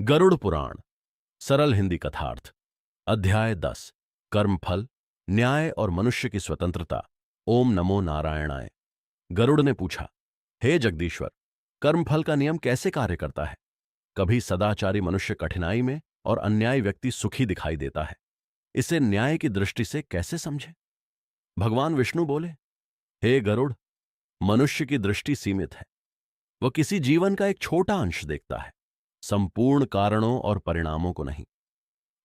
गरुड़ पुराण सरल हिंदी कथार्थ अध्याय 10 कर्मफल न्याय और मनुष्य की स्वतंत्रता। ओम नमो नारायणाय। गरुड़ ने पूछा, हे जगदीश्वर, कर्मफल का नियम कैसे कार्य करता है? कभी सदाचारी मनुष्य कठिनाई में और अन्यायी व्यक्ति सुखी दिखाई देता है। इसे न्याय की दृष्टि से कैसे समझे? भगवान विष्णु बोले, हे गरुड़, मनुष्य की दृष्टि सीमित है। वह किसी जीवन का एक छोटा अंश देखता है, संपूर्ण कारणों और परिणामों को नहीं।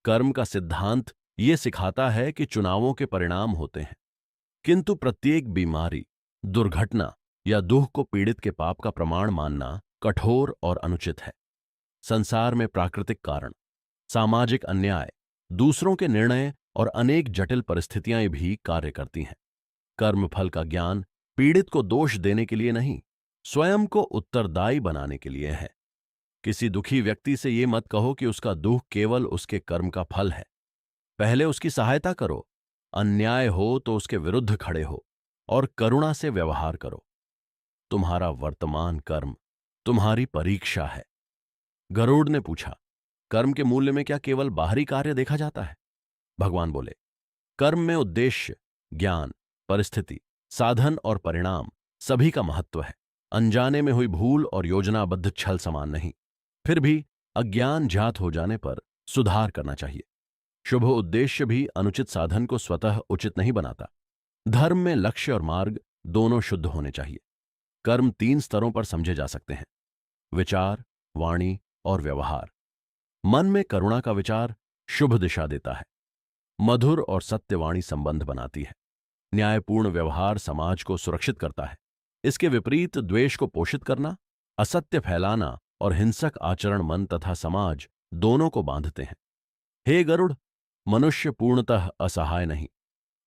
कर्म का सिद्धांत यह सिखाता है कि चुनावों के परिणाम होते हैं, किंतु प्रत्येक बीमारी, दुर्घटना या दुख को पीड़ित के पाप का प्रमाण मानना कठोर और अनुचित है। संसार में प्राकृतिक कारण, सामाजिक अन्याय, दूसरों के निर्णय और अनेक जटिल परिस्थितियां भी कार्य करती हैं। कर्मफल का ज्ञान पीड़ित को दोष देने के लिए नहीं, स्वयं को उत्तरदायी बनाने के लिए है। किसी दुखी व्यक्ति से यह मत कहो कि उसका दुख केवल उसके कर्म का फल है। पहले उसकी सहायता करो, अन्याय हो तो उसके विरुद्ध खड़े हो और करुणा से व्यवहार करो। तुम्हारा वर्तमान कर्म तुम्हारी परीक्षा है। गरुड़ ने पूछा, कर्म के मूल्य में क्या केवल बाहरी कार्य देखा जाता है? भगवान बोले, कर्म में उद्देश्य, ज्ञान, परिस्थिति, साधन और परिणाम सभी का महत्व है। अनजाने में हुई भूल और योजनाबद्ध छल समान नहीं। फिर भी अज्ञान जात हो जाने पर सुधार करना चाहिए। शुभ उद्देश्य भी अनुचित साधन को स्वतः उचित नहीं बनाता। धर्म में लक्ष्य और मार्ग दोनों शुद्ध होने चाहिए। कर्म 3 स्तरों पर समझे जा सकते हैं: विचार, वाणी और व्यवहार। मन में करुणा का विचार शुभ दिशा देता है। मधुर और सत्यवाणी संबंध बनाती है। न्यायपूर्ण व्यवहार समाज को सुरक्षित करता है। इसके विपरीत द्वेष को पोषित करना, असत्य फैलाना और हिंसक आचरण मन तथा समाज दोनों को बांधते हैं। हे गरुड़, मनुष्य पूर्णतः असहाय नहीं।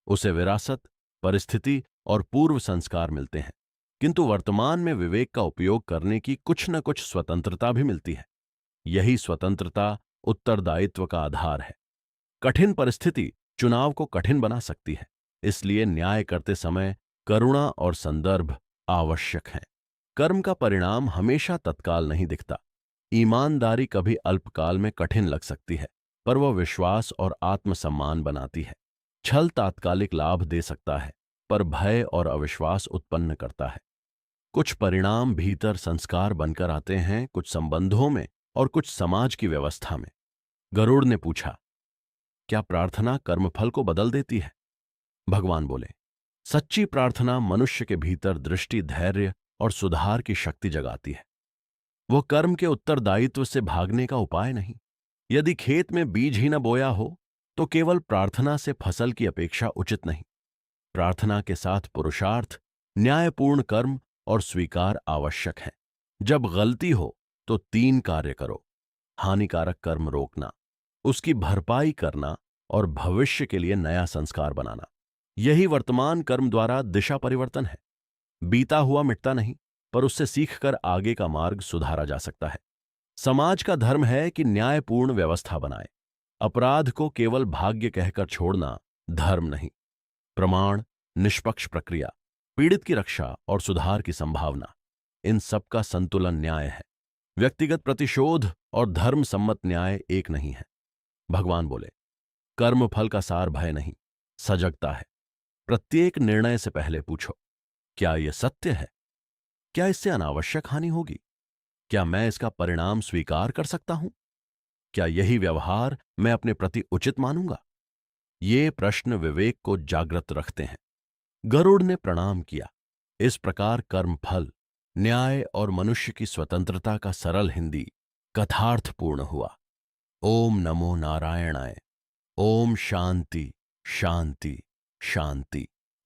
उसे विरासत, परिस्थिति और पूर्व संस्कार मिलते हैं, किंतु वर्तमान में विवेक का उपयोग करने की कुछ न कुछ स्वतंत्रता भी मिलती है। यही स्वतंत्रता उत्तरदायित्व का आधार है। कठिन परिस्थिति चुनाव को कठिन बना सकती है, इसलिए न्याय करते समय करुणा और संदर्भ आवश्यक हैं। कर्म का परिणाम हमेशा तत्काल नहीं दिखता। ईमानदारी कभी अल्पकाल में कठिन लग सकती है, पर वह विश्वास और आत्मसम्मान बनाती है। छल तात्कालिक लाभ दे सकता है, पर भय और अविश्वास उत्पन्न करता है। कुछ परिणाम भीतर संस्कार बनकर आते हैं, कुछ संबंधों में और कुछ समाज की व्यवस्था में। गरुड़ ने पूछा, क्या प्रार्थना कर्मफल को बदल देती है? भगवान बोले, सच्ची प्रार्थना मनुष्य के भीतर दृष्टि, धैर्य और सुधार की शक्ति जगाती है। वो कर्म के उत्तरदायित्व से भागने का उपाय नहीं। यदि खेत में बीज ही न बोया हो तो केवल प्रार्थना से फसल की अपेक्षा उचित नहीं। प्रार्थना के साथ पुरुषार्थ, न्यायपूर्ण कर्म और स्वीकार आवश्यक है। जब गलती हो तो 3 कार्य करो: हानिकारक कर्म रोकना, उसकी भरपाई करना और भविष्य के लिए नया संस्कार बनाना। यही वर्तमान कर्म द्वारा दिशा परिवर्तन है। बीता हुआ मिटता नहीं, पर उससे सीखकर आगे का मार्ग सुधारा जा सकता है। समाज का धर्म है कि न्यायपूर्ण व्यवस्था बनाए। अपराध को केवल भाग्य कहकर छोड़ना धर्म नहीं। प्रमाण, निष्पक्ष प्रक्रिया, पीड़ित की रक्षा और सुधार की संभावना, इन सब का संतुलन न्याय है। व्यक्तिगत प्रतिशोध और धर्म सम्मत न्याय एक नहीं है। भगवान बोले, कर्म फल का सार भय नहीं, सजगता है। प्रत्येक निर्णय से पहले पूछो, क्या यह सत्य है? क्या इससे अनावश्यक हानि होगी? क्या मैं इसका परिणाम स्वीकार कर सकता हूं? क्या यही व्यवहार मैं अपने प्रति उचित मानूंगा? ये प्रश्न विवेक को जागृत रखते हैं। गरुड़ ने प्रणाम किया। इस प्रकार कर्मफल, न्याय और मनुष्य की स्वतंत्रता का सरल हिंदी कथार्थपूर्ण हुआ। ओम नमो नारायणाय। ओम शांति शांति शांति।